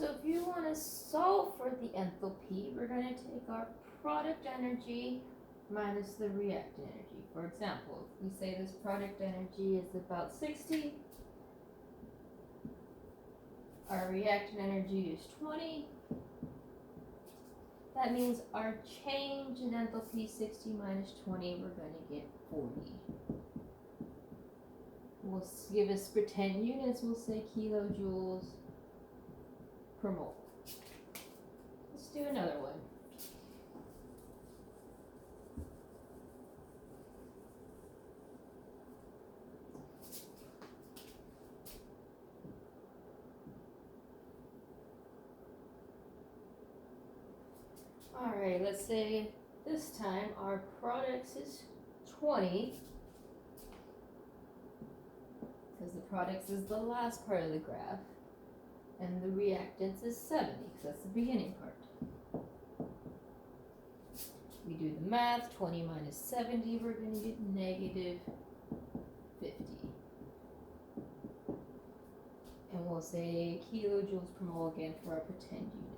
So if you want to solve for the enthalpy, we're going to take our product energy minus the reactant energy. For example, if we say this product energy is about 60, our reactant energy is 20, that means our change in enthalpy 60 minus 20, we're going to get 40. We'll give us for 10 units, we'll say kilojoules per mole. Let's do another one. Alright, let's say this time our products is 20, because the products is the last part of the graph, and the reactants is 70, because that's the beginning part. We do the math, 20 minus 70, we're going to get negative 50. And we'll say kilojoules per mole again for our pretend unit.